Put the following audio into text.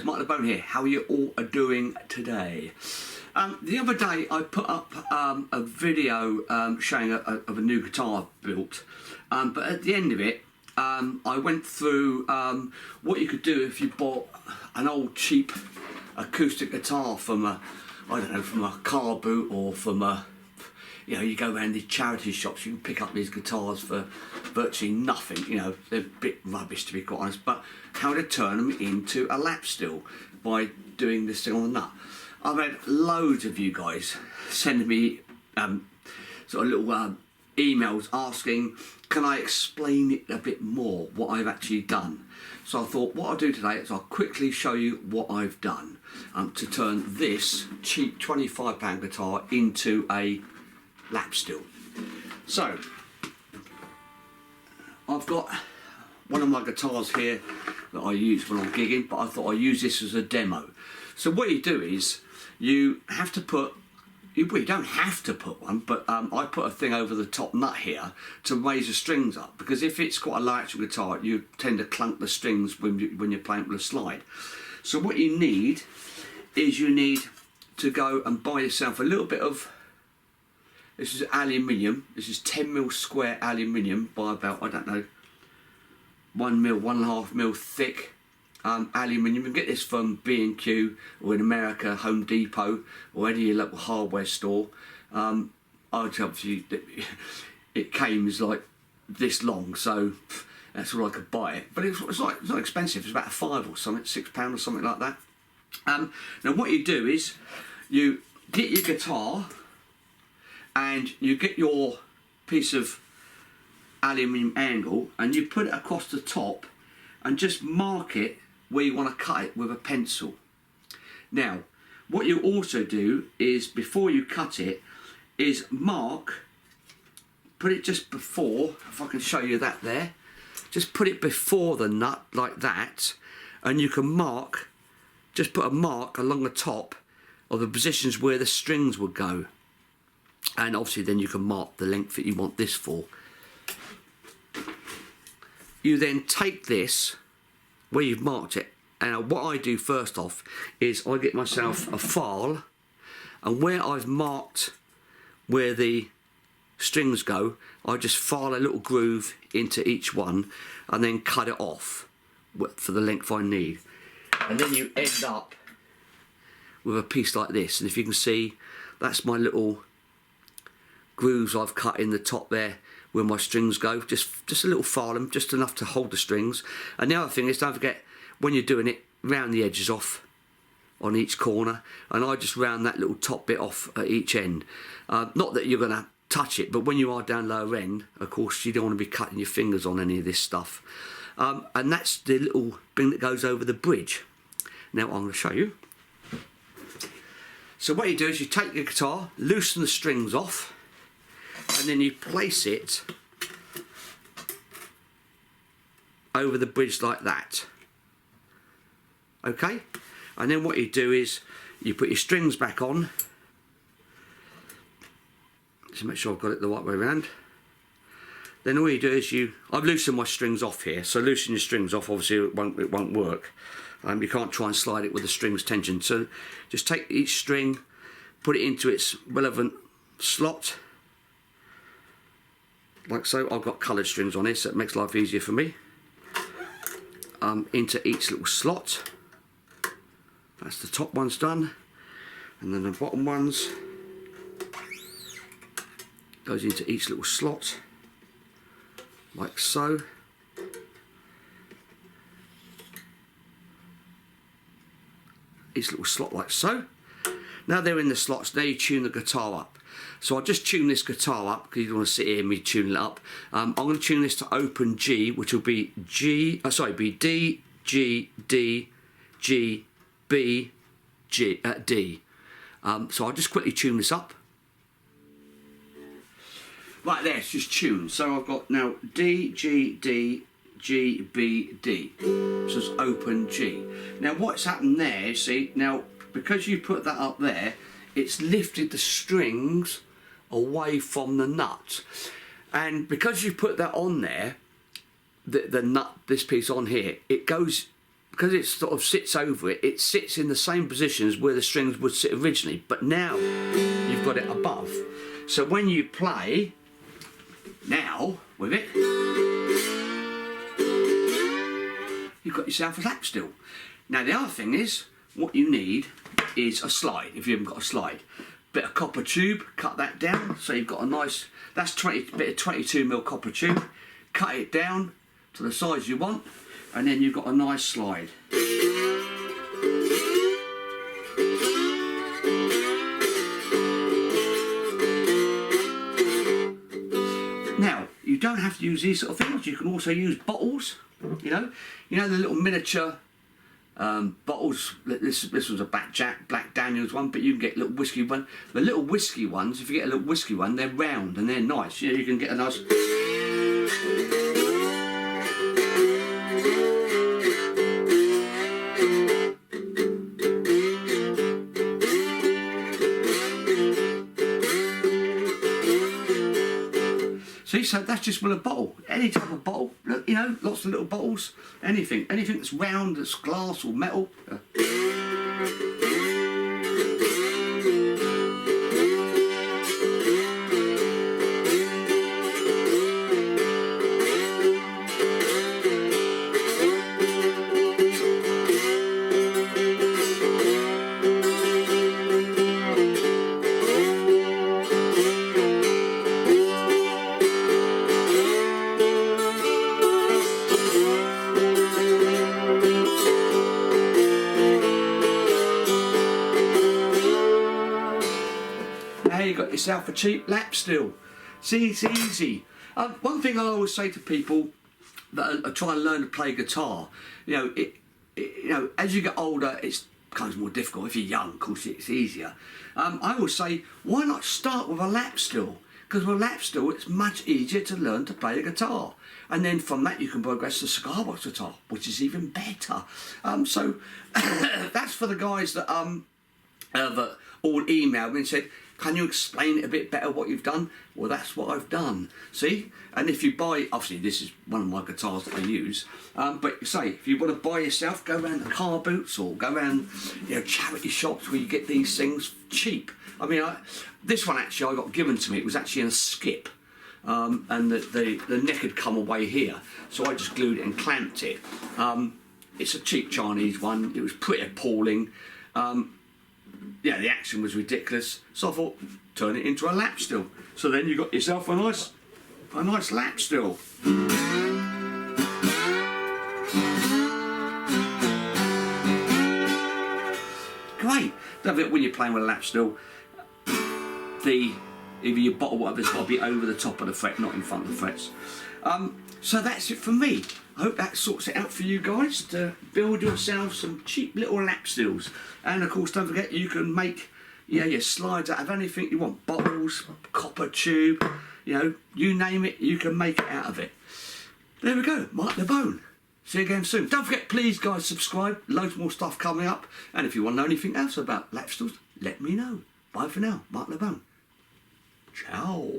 guys, Marc Lebone here. How are you all doing today? The other day I put up a video showing of a new guitar I've built, but at the end of it I went through what you could do if you bought an old cheap acoustic guitar from a, I don't know, from a car boot, or from a, you know, you go around these charity shops, you can pick up these guitars for virtually nothing. You know, they're a bit rubbish, to be quite honest, but how to turn them into a Lapsteel by doing this thing on the nut. I've had loads of you guys sending me sort of little emails asking, can I explain it a bit more, what I've actually done. So I thought what I'll do today is I'll quickly show you what I've done to turn this cheap £25 guitar into a Lapsteel. So I've got one of my guitars here that I use when I'm gigging, but I thought I'd use this as a demo. So what you do is you have to put, you don't have to put one, but I put a thing over the top nut here to raise the strings up, because if it's quite a low action guitar you tend to clunk the strings when you're playing with a slide. So what you need is you need to go and buy yourself a little bit of, this is aluminium, this is 10mm square aluminium by about, I don't know, 1mm, 1.5mm thick aluminium. You can get this from B&Q, or in America, Home Depot, or any of your local hardware store. I'd tell you that it came as like this long, so that's all I could buy it. But it's not expensive, it's about £5 or something, £6 or something like that. Now what you do is you get your guitar and you get your piece of aluminium angle and you put it across the top and just mark it where you want to cut it with a pencil. Now what you also do is, before you cut it, is mark, put it just before, if I can show you that there, just put it before the nut like that, and you can mark, just put a mark along the top of the positions where the strings would go, and obviously then you can mark the length that you want this for. You then take this where you've marked it, and what I do first off is I get myself a file, and where I've marked where the strings go, I just file a little groove into each one and then cut it off for the length I need, and then you end up with a piece like this. And if you can see, that's my little grooves I've cut in the top there where my strings go, just a little file, just enough to hold the strings. And the other thing is, don't forget, when you're doing it, round the edges off on each corner, and I just round that little top bit off at each end. Not that you're going to touch it, but when you are down lower end, of course, you don't want to be cutting your fingers on any of this stuff. And that's the little thing that goes over the bridge. Now I'm going to show you. So what you do is you take your guitar, loosen the strings off, and then you place it over the bridge like that. Okay? And then what you do is you put your strings back on. Just make sure I've got it the right way around. Then all you do is I've loosened my strings off here, so loosen your strings off, obviously it won't work. You can't try and slide it with the strings tension. So just take each string, put it into its relevant slot, like so. I've got coloured strings on here, so it makes life easier for me. Into each little slot. That's the top one's done, and then the bottom ones goes into each little slot, like so. Each little slot like so. Now they're in the slots, now you tune the guitar up. So I'll just tune this guitar up, because you don't want to sit here and me tune it up. I'm going to tune this to open G, which will be D, G, D, G, B, G, D. So I'll just quickly tune this up. Right there, it's just tuned. So I've got now D, G, D, G, B, D. So it's open G. Now what's happened there, you see, now because you put that up there, it's lifted the strings away from the nut. And because you put that on there, the nut, this piece on here, it goes because it sort of sits over it, it sits in the same position as where the strings would sit originally, but now you've got it above. So when you play now with it, you've got yourself a Lapsteel. Now the other thing is, what you need is a slide, if you haven't got a slide. Bit of copper tube, cut that down, so you've got a nice, that's bit of 22mm copper tube, cut it down to the size you want, and then you've got a nice slide. Now, you don't have to use these sort of things, you can also use bottles, you know the little miniature bottles. This was a Black Daniels one, but you can get little whiskey one. The little whiskey ones, if you get a little whiskey one, they're round and they're nice. You can get a nice. See, so that's just with a bottle, any type of bottle, you know, lots of little bottles, anything that's round, that's glass or metal. You got yourself a cheap Lapsteel. See, it's easy. One thing I always say to people that are trying to learn to play guitar, you know, as you get older, it becomes more difficult. If you're young, of course, it's easier. I always say, why not start with a Lapsteel? Because with a Lapsteel, it's much easier to learn to play the guitar. And then from that, you can progress to cigar box guitar, which is even better. So that's for the guys that all emailed me and said, can you explain it a bit better what you've done? Well, that's what I've done. See? And if you buy, obviously this is one of my guitars that I use, but say, if you want to buy yourself, go around the car boots or go around, you know, charity shops where you get these things cheap. I mean, this one actually I got given to me, it was actually in a skip. And the neck had come away here, so I just glued it and clamped it. It's a cheap Chinese one, it was pretty appalling. Yeah, the action was ridiculous, so I thought, turn it into a Lapsteel. So then you got yourself a nice Lapsteel. Great. Love it when you're playing with a Lapsteel. Either your bottle, whatever's got to be over the top of the fret, not in front of the frets. So that's it from me. I hope that sorts it out for you guys to build yourself some cheap little Lapsteels. And of course, don't forget, you can make your slides out of anything you want. Bottles, copper tube, you name it, you can make it out of it. There we go, Marc Lebone. See you again soon. Don't forget, please guys, subscribe. Loads more stuff coming up. And if you want to know anything else about Lapsteels, let me know. Bye for now, Marc Lebone. Ciao.